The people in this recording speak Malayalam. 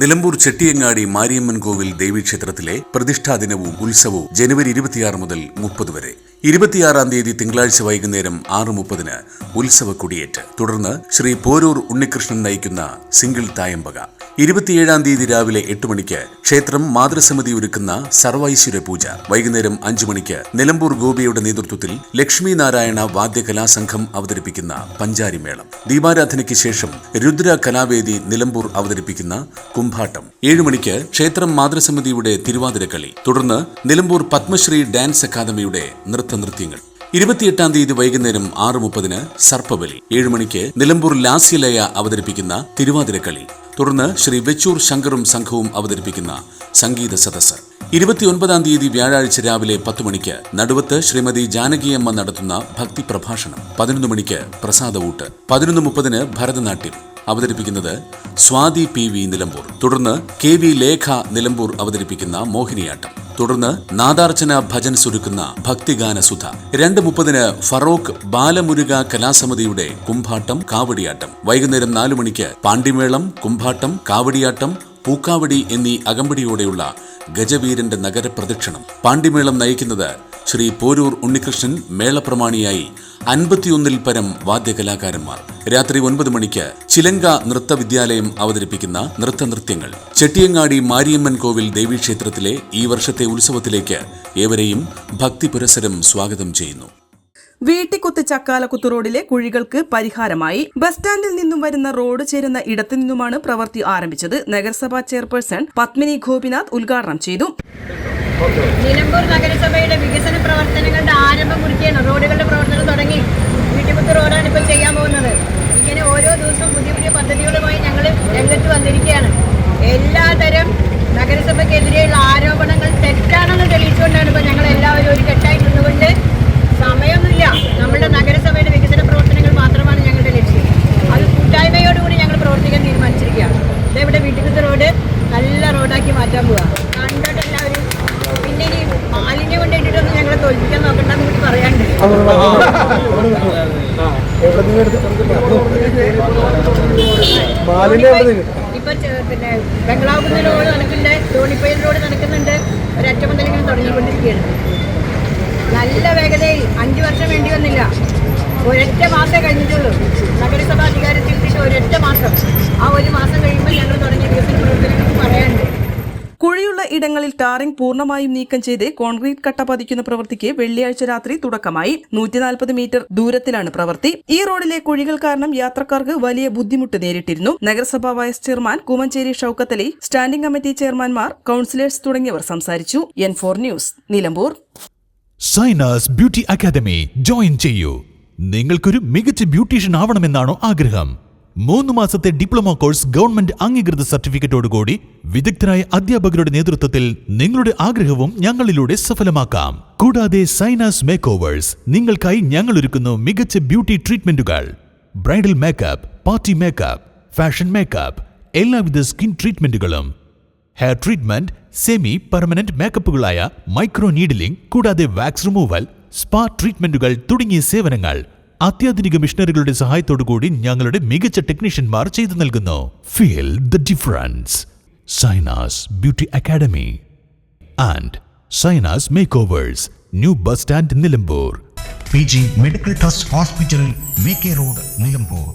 നിലമ്പൂർ ചെട്ടിയങ്ങാടി മാരിയമ്മൻ കോവിൽ ദേവീക്ഷേത്രത്തിലെ പ്രതിഷ്ഠാദിനവും ഉത്സവവും ജനുവരി 26 മുതൽ 30 വരെ. 26-ാം തീയതി തിങ്കളാഴ്ച വൈകുന്നേരം 6:30 ഉത്സവ കൊടിയേറ്റ്. തുടർന്ന് ശ്രീ പോരൂർ ഉണ്ണികൃഷ്ണൻ നയിക്കുന്ന സിംഗിൾ തായമ്പക. 27-ാം തീയതി രാവിലെ 8 മണിക്ക് ക്ഷേത്രം മാതൃസമിതി ഒരുക്കുന്ന സർവൈശ്വര പൂജ. വൈകുന്നേരം 5 മണിക്ക് നിലമ്പൂർ ഗോപിയുടെ നേതൃത്വത്തിൽ ലക്ഷ്മി നാരായണ വാദ്യകലാസംഘം അവതരിപ്പിക്കുന്ന പഞ്ചാരിമേളം. ദീപാരാധനയ്ക്ക് ശേഷം രുദ്ര കലാവേദി നിലമ്പൂർ അവതരിപ്പിക്കുന്ന കുംഭാട്ടം. 7 മണിക്ക് ക്ഷേത്രം മാതൃസമിതിയുടെ തിരുവാതിരക്കളി. തുടർന്ന് നിലമ്പൂർ പത്മശ്രീ ഡാൻസ് അക്കാദമിയുടെ നൃത്തനൃത്യങ്ങൾ. 28-ാം തീയതി വൈകുന്നേരം 6:30 സർപ്പബലി. 7 മണിക്ക് നിലമ്പൂർ ലാസ്യലയ അവതരിപ്പിക്കുന്ന തിരുവാതിരക്കളി. തുടർന്ന് ശ്രീ വെച്ചൂർ ശങ്കറും സംഘവും അവതരിപ്പിക്കുന്ന സംഗീത സദസ്സ്. 29-ാം തീയതി വ്യാഴാഴ്ച രാവിലെ 10 മണിക്ക് നടുവത്ത് ശ്രീമതി ജാനകിയമ്മ നടത്തുന്ന ഭക്തി പ്രഭാഷണം. 11 മണിക്ക് പ്രസാദവൂട്ട്. 11:30 ഭരതനാട്യം അവതരിപ്പിക്കുന്നത് സ്വാതി PV നിലമ്പൂർ. തുടർന്ന് KV ലേഖ നിലമ്പൂർ അവതരിപ്പിക്കുന്ന മോഹിനിയാട്ടം. തുടർന്ന് നാദാർച്ചന ഭജൻ സുരുക്കുന്ന ഭക്തിഗാന സുധ. 2:30 ഫറോക്ക് ബാലമുരുക കലാസമിതിയുടെ കുംഭാട്ടം കാവടിയാട്ടം. വൈകുന്നേരം 4 മണിക്ക് പാണ്ടിമേളം, കുംഭാട്ടം, കാവടിയാട്ടം, പൂക്കാവടി എന്നീ അകമ്പടിയോടെയുള്ള ഗജവീരന്റെ നഗരപ്രദക്ഷിണം. പാണ്ടിമേളം നയിക്കുന്നത് ശ്രീ പോരൂർ ഉണ്ണികൃഷ്ണൻ. മേളപ്രമാണിയായി 51-ൽ പരം വാദ്യകലാകാരന്മാർ. രാത്രി 9 മണിക്ക് ചിലങ്ക നൃത്തവിദ്യാലയം അവതരിപ്പിക്കുന്ന നൃത്തനൃത്യങ്ങൾ. ചെട്ടിയങ്ങാടി മാരിയമ്മൻ കോവിൽ ദേവീക്ഷേത്രത്തിലെ ഈ വർഷത്തെ ഉത്സവത്തിലേക്ക് ഏവരെയും ഭക്തിപുരസരം സ്വാഗതം ചെയ്യുന്നു. വീട്ടിക്കുത്ത് ചക്കാലക്കുത്ത് റോഡിലെ കുഴികൾക്ക് പരിഹാരമായി. ബസ് സ്റ്റാൻഡിൽ നിന്നും വരുന്ന റോഡ് ചേരുന്ന ഇടത്തു നിന്നുമാണ് പ്രവൃത്തി ആരംഭിച്ചത്. നഗരസഭാ ചെയർപേഴ്സൺ പത്മിനി ഗോപിനാഥ് ഉദ്ഘാടനം ചെയ്തു. നിലമ്പൂർ നഗരസഭയുടെ വികസന പ്രവർത്തനങ്ങളുടെ ആരംഭം കുറിക്കുകയാണ്. റോഡുകളുടെ പ്രവർത്തനം തുടങ്ങി. വീട്ടിക്കുത്ത് റോഡാണ് ഇപ്പോൾ ചെയ്യാൻ പോകുന്നത്. ഇങ്ങനെ ഓരോ ദിവസവും പുതിയ പുതിയ പദ്ധതികളുമായി ഞങ്ങൾ രംഗത്ത് വന്നിരിക്കുകയാണ്. എല്ലാതരം നഗരസഭയ്ക്കെതിരെയുള്ള ആരോപണങ്ങൾ തെറ്റാണെന്ന് തെളിയിച്ചുകൊണ്ടാണ് ഇപ്പോൾ ഞങ്ങൾ എല്ലാവരും ഒരു കെട്ടായി നിന്നുകൊണ്ട് സമയമൊന്നുമില്ല. നമ്മുടെ നഗരസഭയുടെ വികസന പ്രവർത്തനങ്ങൾ മാത്രമാണ് ഞങ്ങളുടെ ലക്ഷ്യം. അത് കൂട്ടായ്മയോടുകൂടി ഞങ്ങൾ പ്രവർത്തിക്കാൻ തീരുമാനിച്ചിരിക്കുകയാണ്. ഇതേവിടെ വീട്ടിക്കുത്ത് റോഡ് നല്ല റോഡാക്കി മാറ്റാൻ പോവുക. കണ്ടിട്ട് എല്ലാവരും പിന്നെ ഇനി മാലിന്യം കൊണ്ടിട്ടൊന്നും ഞങ്ങളെ തോൽപ്പിക്കാൻ നോക്കണ്ടെന്ന് കൂടി പറയാണ്ട്. ഇപ്പൊ പിന്നെ ബംഗ്ലാവ് റോഡ് നടക്കുന്നുണ്ട്, ധോണിപ്പയിൽ റോഡ് നടക്കുന്നുണ്ട്. ഒരറ്റമുതലിങ്ങനെ തുടങ്ങിക്കൊണ്ടിരിക്കുകയാണ്. നല്ല വേഗതയിൽ 5 വർഷം വേണ്ടി വന്നില്ല. ഒരൊറ്റ മാസം കഴിഞ്ഞിട്ടുള്ളൂ നഗരസഭ അധികാരത്തിൽ എത്തിയിട്ട്. ഒരൊറ്റ മാസം. ആ ഒരു മാസം കഴിയുമ്പോൾ ഞങ്ങൾ തുടങ്ങിയ വികസന പ്രവർത്തനങ്ങൾക്ക് പറയാനുണ്ട്. കുഴിയുള്ള ഇടങ്ങളിൽ ടാറിംഗ് പൂർണ്ണമായും നീക്കം ചെയ്ത് കോൺക്രീറ്റ് കട്ട പതിക്കുന്ന പ്രവൃത്തിക്ക് വെള്ളിയാഴ്ച രാത്രി തുടക്കമായി. 140 മീറ്റർ ദൂരത്തിലാണ് പ്രവൃത്തി. ഈ റോഡിലെ കുഴികൾ കാരണം യാത്രക്കാർക്ക് വലിയ ബുദ്ധിമുട്ട് നേരിട്ടിരുന്നു. നഗരസഭാ vice chairman Kumancheri Shoukath Ali, standing committee ചെയർമാൻമാർ, കൌൺസിലേഴ്സ് തുടങ്ങിയവർ സംസാരിച്ചു. N4 news, Nilambur. Zainas beauty academy join ചെയ്യൂ. നിങ്ങൾക്കൊരു മികച്ച ബ്യൂട്ടീഷ്യൻ ആവണമെന്നാണോ ആഗ്രഹം? 3 മാസത്തെ ഡിപ്ലോമ കോഴ്സ് ഗവൺമെന്റ് അംഗീകൃത സർട്ടിഫിക്കറ്റോടുകൂടി വിദഗ്ധരായ അധ്യാപകരുടെ നേതൃത്വത്തിൽ നിങ്ങളുടെ ആഗ്രഹവും ഞങ്ങളിലൂടെ സഫലമാക്കാം. കൂടാതെ സൈനാസ് മേക്ക് ഓവേഴ്സ് നിങ്ങൾക്കായി ഞങ്ങൾ ഒരുക്കുന്നു മികച്ച ബ്യൂട്ടി ട്രീറ്റ്മെന്റുകൾ. Bridal makeup, party makeup, fashion makeup, എല്ലാവിധ സ്കിൻ ട്രീറ്റ്മെന്റുകളും, ഹെയർ ട്രീറ്റ്മെന്റ്, സെമി പെർമനന്റ് മേക്കപ്പുകളായ മൈക്രോ നീഡലിംഗ്, കൂടാതെ വാക്സ് റിമൂവൽ, സ്പാ ട്രീറ്റ്മെന്റുകൾ തുടങ്ങിയ സേവനങ്ങൾ അത്യാധുനിക മിഷനറികളുടെ സഹായത്തോടുകൂടി ഞങ്ങളുടെ മികച്ച ടെക്നീഷ്യന്മാർ ചെയ്തു നൽകുന്നു. Feel the difference. Sainas beauty academy and Sainas makeovers, new bus stand, Nilambur. PG medical trust hospital, VK road, Nilambur.